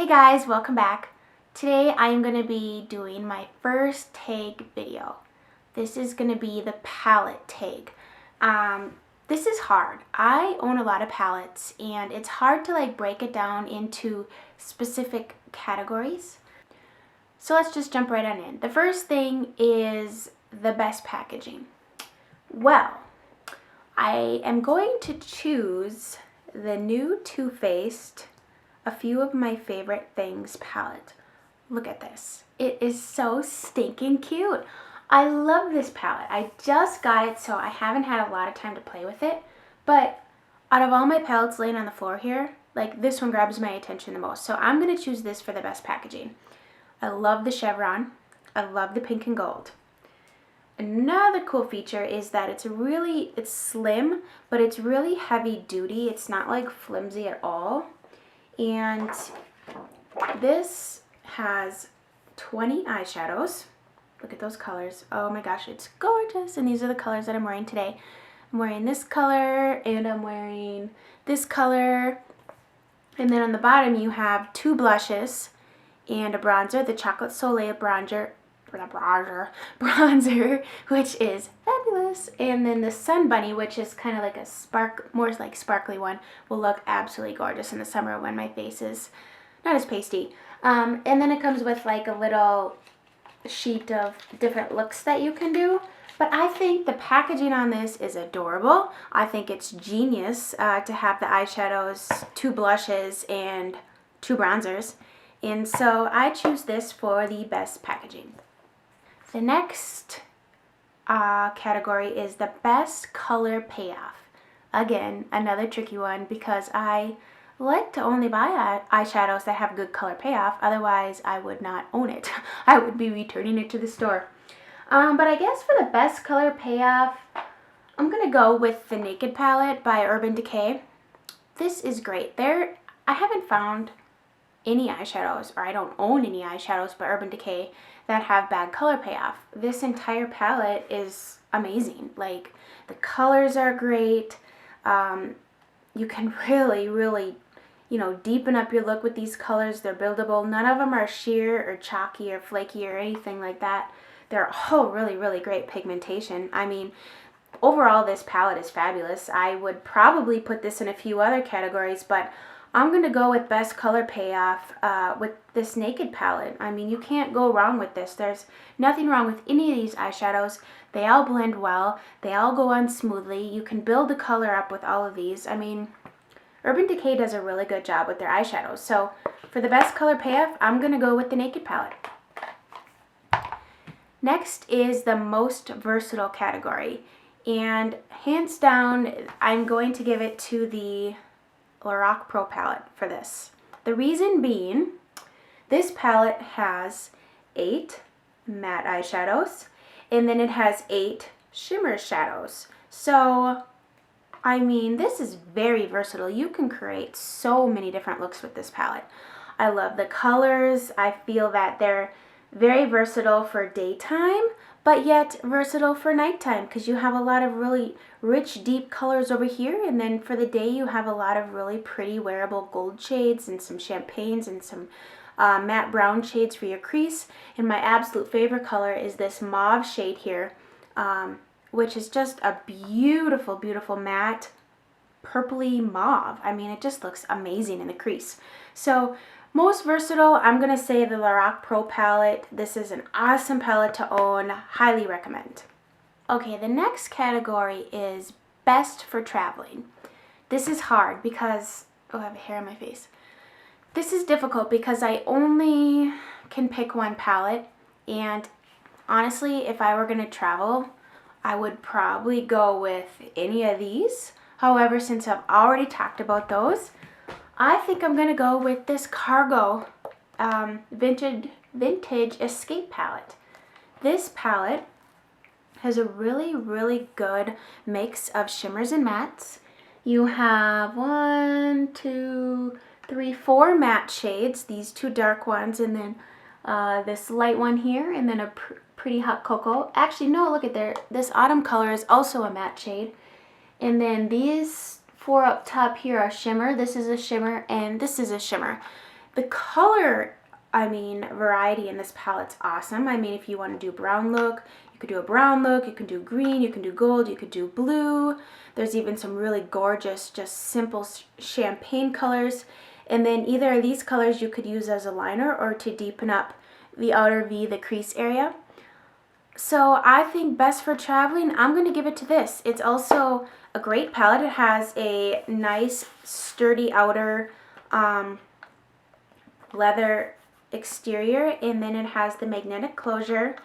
Hey guys, welcome back. Today I am going to be doing my first tag video. This is going to be the palette tag. This is hard. I own a lot of palettes and it's hard to break it down into specific categories. So let's just jump right on in. The first thing is the best packaging. Well, I am going to choose the new Too Faced A Few of My Favorite Things palette. Look at this. It is so stinking cute. I love this palette. I just got it, so I haven't had a lot of time to play with it. But out of all my palettes laying on the floor here, this one grabs my attention the most. So I'm going to choose this for the best packaging. I love the chevron. I love the pink and gold. Another cool feature is that it's slim, but it's really heavy duty. It's not flimsy at all. And this has 20 eyeshadows. Look at those colors. Oh my gosh, it's gorgeous. And these are the colors that I'm wearing today. I'm wearing this color and I'm wearing this color. And then on the bottom you have 2 blushes and a bronzer, the Chocolate Soleil bronzer, which is fabulous. And then the Sun Bunny, which is kind of like a more sparkly one, will look absolutely gorgeous in the summer when my face is not as pasty. And then it comes with a little sheet of different looks that you can do. But I think the packaging on this is adorable. I think it's genius to have the eyeshadows, 2 blushes, and 2 bronzers. And so I choose this for the best packaging. The next category is the best color payoff. Again, another tricky one because I like to only buy eyeshadows that have good color payoff. Otherwise, I would not own it. I would be returning it to the store. But I guess for the best color payoff, I'm going to go with the Naked palette by Urban Decay. This is great. I haven't found any eyeshadows, or I don't own any eyeshadows by Urban Decay that have bad color payoff. This entire palette is amazing. The colors are great. You can really, deepen up your look with these colors. They're buildable. None of them are sheer or chalky or flaky or anything like that. They're all really great pigmentation. I mean, overall this palette is fabulous. I would probably put this in a few other categories, but I'm going to go with best color payoff with this Naked palette. I mean, you can't go wrong with this. There's nothing wrong with any of these eyeshadows. They all blend well. They all go on smoothly. You can build the color up with all of these. I mean, Urban Decay does a really good job with their eyeshadows. So for the best color payoff, I'm going to go with the Naked palette. Next is the most versatile category. And hands down, I'm going to give it to the Lorac Pro palette for this. The reason being, this palette has 8 matte eyeshadows and then it has 8 shimmer shadows. So, I mean, this is very versatile. You can create so many different looks with this palette. I love the colors. I feel that they're very versatile for daytime, but yet versatile for nighttime because you have a lot of really rich, deep colors over here, and then for the day you have a lot of really pretty wearable gold shades and some champagnes and some matte brown shades for your crease. And my absolute favorite color is this mauve shade here, which is just a beautiful matte purpley mauve. I mean, it just looks amazing in the crease. So most versatile, I'm going to say the Lorac Pro palette. This is an awesome palette to own. Highly recommend. Okay, the next category is best for traveling. This is hard because, oh, I have hair on my face. This is difficult because I only can pick one palette, and honestly, if I were going to travel, I would probably go with any of these. However, since I've already talked about those, I think I'm going to go with this Cargo Vintage Escape palette. This palette has a really good mix of shimmers and mattes. You have 1, 2, 3, 4 matte shades, these 2 dark ones, and then this light one here, and then a pretty hot cocoa. Actually, no, look at there. This autumn color is also a matte shade. And then these 4 up top here are shimmer. This is a shimmer, and this is a shimmer. The color, variety in this palette's awesome. If you want to do a brown look, you could do a brown look, you can do green, you can do gold, you could do blue. There's even some really gorgeous, just simple champagne colors. And then either of these colors you could use as a liner or to deepen up the outer V, the crease area. So I think best for traveling, I'm going to give it to this. It's also a great palette. It has a nice sturdy outer leather exterior, and then it has the magnetic closure,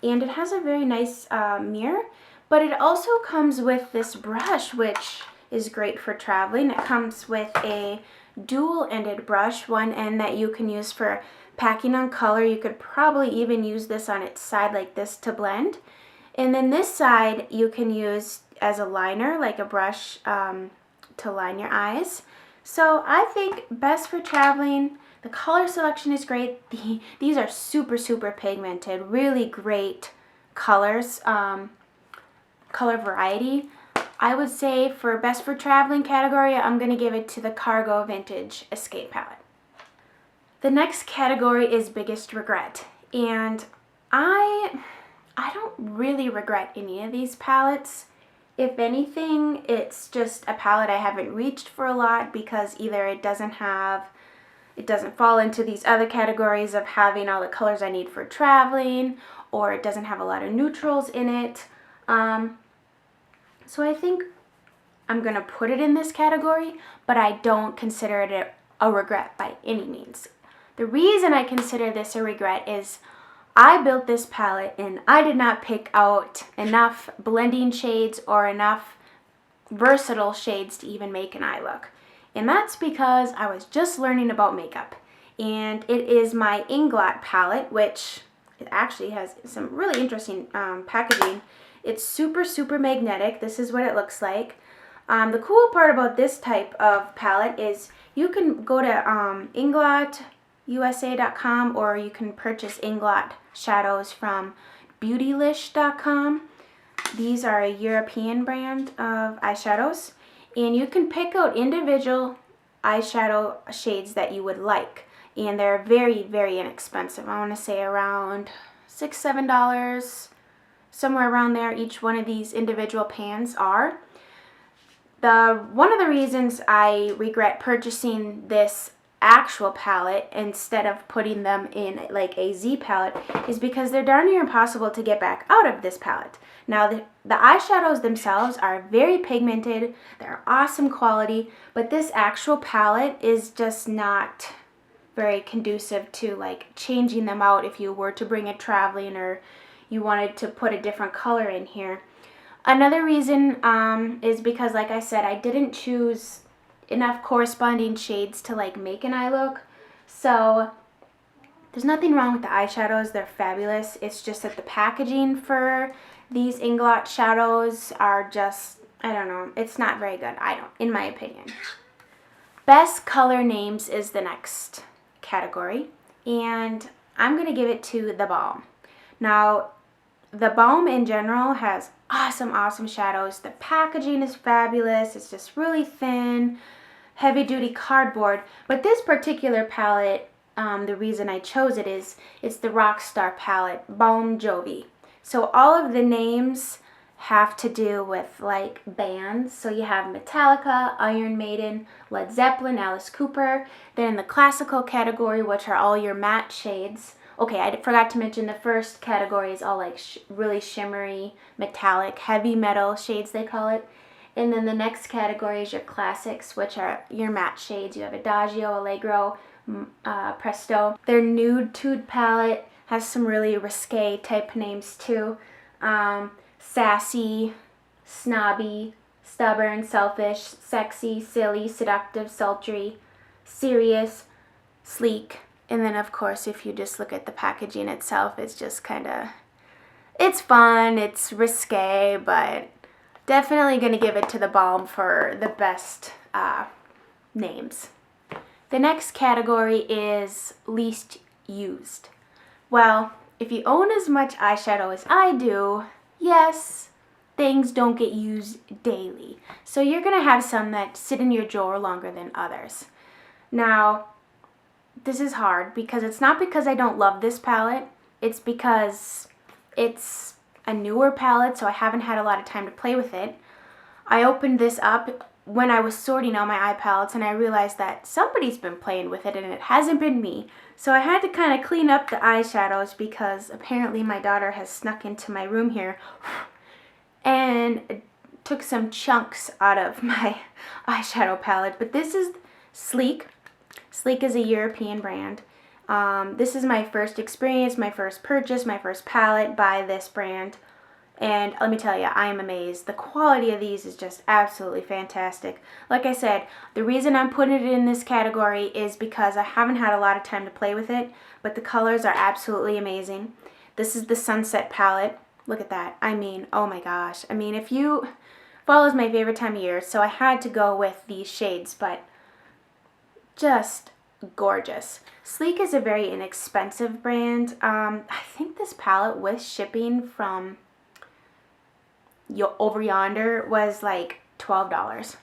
and it has a very nice mirror, but it also comes with this brush, which is great for traveling. It comes with a dual-ended brush, one end that you can use for packing on color. You could probably even use this on its side like this to blend, and then this side you can use as a liner, like a brush to line your eyes. So I think best for traveling. The color selection is great. These are super, super pigmented, really great colors, color variety. I would say for best for traveling category, I'm going to give it to the Cargo Vintage Escape palette. The next category is biggest regret, and I don't really regret any of these palettes. If anything, it's just a palette I haven't reached for a lot because either it doesn't fall into these other categories of having all the colors I need for traveling, or it doesn't have a lot of neutrals in it. So I think I'm going to put it in this category, but I don't consider it a regret by any means. The reason I consider this a regret is I built this palette and I did not pick out enough blending shades or enough versatile shades to even make an eye look. And that's because I was just learning about makeup. And it is my Inglot palette, which it actually has some really interesting packaging. It's super, super magnetic. This is what it looks like. The cool part about this type of palette is you can go to inglotusa.com, or you can purchase Inglot shadows from beautylish.com. These are a European brand of eyeshadows. And you can pick out individual eyeshadow shades that you would like. And they're very, very inexpensive. I want to say around $6, $7, somewhere around there. Each one of these individual pans are. One of the reasons I regret purchasing this actual palette instead of putting them in like a Z palette is because they're darn near impossible to get back out of this palette. Now the eyeshadows themselves are very pigmented, they're awesome quality, but this actual palette is just not very conducive to like changing them out if you were to bring it traveling or you wanted to put a different color in here. Another reason is because, like I said, I didn't choose enough corresponding shades to like make an eye look. So there's nothing wrong with the eyeshadows, they're fabulous. It's just that the packaging for these Inglot shadows are just, I don't know, it's not very good, in my opinion. Best color names is the next category, and I'm going to give it to the Balm. Now, the Balm in general has awesome shadows. The packaging is fabulous. It's just really thin, heavy-duty cardboard. But this particular palette, the reason I chose it is it's the Rockstar palette, Balm Jovi. So all of the names have to do with like bands. So you have Metallica, Iron Maiden, Led Zeppelin, Alice Cooper. Then in the classical category, which are all your matte shades. Okay, I forgot to mention the first category is all like really shimmery, metallic, heavy metal shades they call it. And then the next category is your classics, which are your matte shades. You have Adagio, Allegro, Presto. Their Nude Tude palette has some really risque type names too. Sassy, snobby, stubborn, selfish, sexy, silly, seductive, sultry, serious, sleek. And then, of course, if you just look at the packaging itself, it's just kind of, it's fun, it's risque, but definitely going to give it to the Balm for the best names. The next category is least used. Well, if you own as much eyeshadow as I do, yes, things don't get used daily. So you're going to have some that sit in your drawer longer than others. Now, this is hard because it's not because I don't love this palette. It's because it's a newer palette, so I haven't had a lot of time to play with it. I opened this up when I was sorting out my eye palettes, and I realized that somebody's been playing with it and it hasn't been me. So I had to kind of clean up the eyeshadows because apparently my daughter has snuck into my room here and took some chunks out of my eyeshadow palette. But this is Sleek. Sleek is a European brand. This is my first experience, my first purchase, my first palette by this brand. And let me tell you, I am amazed. The quality of these is just absolutely fantastic. Like I said, the reason I'm putting it in this category is because I haven't had a lot of time to play with it, but the colors are absolutely amazing. This is the Sunset palette. Look at that. I mean, oh my gosh. I mean, fall is my favorite time of year, so I had to go with these shades, but just gorgeous. Sleek is a very inexpensive brand. I think this palette with shipping from over yonder was like $12.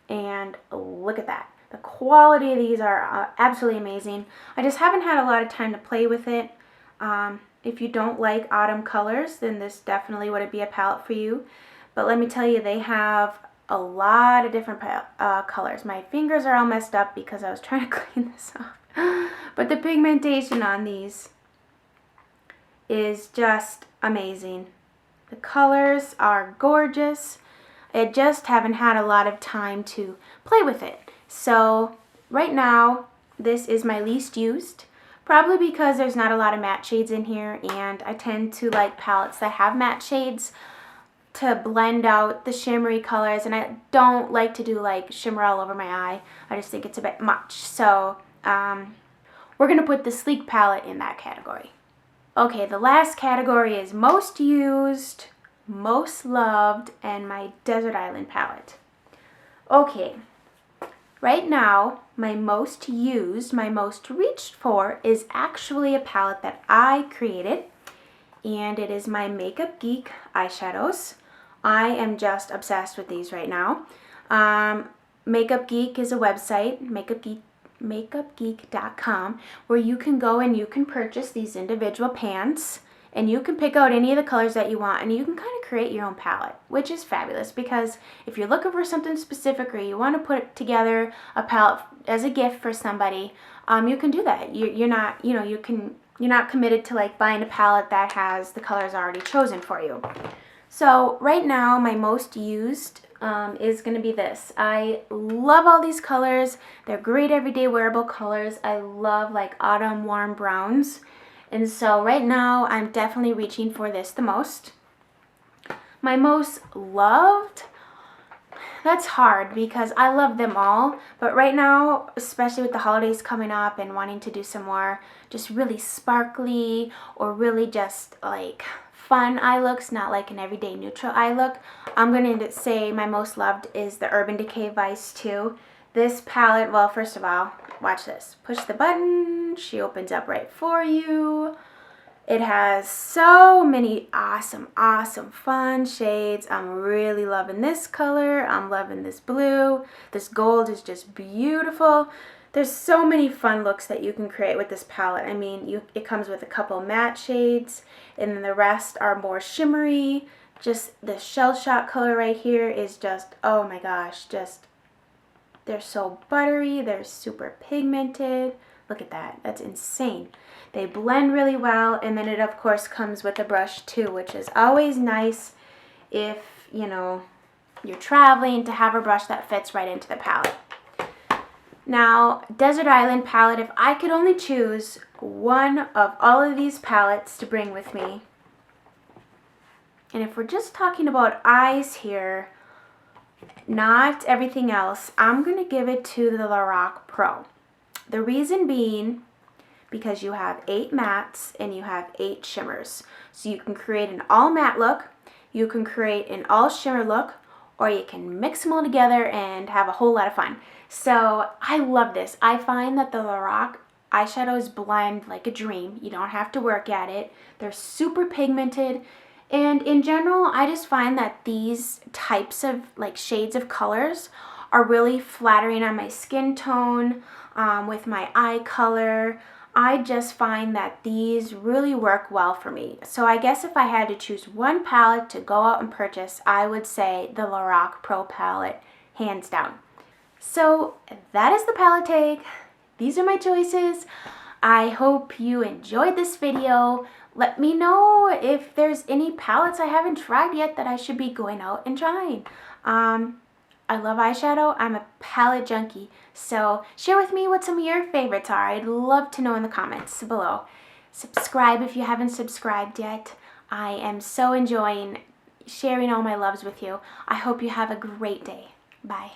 And look at that. The quality of these are absolutely amazing. I just haven't had a lot of time to play with it. If you don't like autumn colors, then this definitely wouldn't be a palette for you. But let me tell you, they have a lot of different colors. My fingers are all messed up because I was trying to clean this off. But the pigmentation on these is just amazing. The colors are gorgeous. I just haven't had a lot of time to play with it. So right now, this is my least used. Probably because there's not a lot of matte shades in here, and I tend to like palettes that have matte shades to blend out the shimmery colors, and I don't like to do like shimmer all over my eye. I just think it's a bit much. So we're going to put the Sleek palette in that category. Okay, the last category is most used, most loved, and my Desert Island palette. Okay, right now, my most used, my most reached for is actually a palette that I created, and it is my Makeup Geek eyeshadows. I am just obsessed with these right now. Makeup Geek is a website, makeupgeek.com, where you can go and you can purchase these individual pans, and you can pick out any of the colors that you want, and you can kind of create your own palette, which is fabulous because if you're looking for something specific or you want to put together a palette as a gift for somebody, you can do that. You're not, you're not committed to like buying a palette that has the colors already chosen for you. So right now, my most used is going to be this. I love all these colors. They're great everyday wearable colors. I love like autumn warm browns. And so right now, I'm definitely reaching for this the most. My most loved, that's hard because I love them all. But right now, especially with the holidays coming up and wanting to do some more just really sparkly or really just like fun eye looks, not like an everyday neutral eye look, I'm going to say my most loved is the Urban Decay Vice 2. This palette, well, first of all, watch this. Push the button, she opens up right for you. It has so many awesome, awesome fun shades. I'm really loving this color. I'm loving this blue. This gold is just beautiful. There's so many fun looks that you can create with this palette. I mean, it comes with a couple matte shades, and then the rest are more shimmery. Just the Shell Shock color right here is just, oh my gosh, just, they're so buttery. They're super pigmented. Look at that. That's insane. They blend really well, and then it of course comes with a brush too, which is always nice if, you're traveling, to have a brush that fits right into the palette. Now, Desert Island palette, if I could only choose one of all of these palettes to bring with me, and if we're just talking about eyes here, not everything else, I'm going to give it to the Lorac Pro. The reason being, because you have 8 mattes and you have 8 shimmers. So you can create an all matte look, you can create an all shimmer look, or you can mix them all together and have a whole lot of fun. So I love this. I find that the Lorac eyeshadows blend like a dream. You don't have to work at it. They're super pigmented. And in general, I just find that these types of like shades of colors are really flattering on my skin tone. with my eye color. I just find that these really work well for me. So I guess if I had to choose one palette to go out and purchase, I would say the Lorac Pro palette, hands down. So that is the palette tag. These are my choices. I hope you enjoyed this video. Let me know if there's any palettes I haven't tried yet that I should be going out and trying. I love eyeshadow. I'm a palette junkie. So share with me what some of your favorites are. I'd love to know in the comments below. Subscribe if you haven't subscribed yet. I am so enjoying sharing all my loves with you. I hope you have a great day. Bye.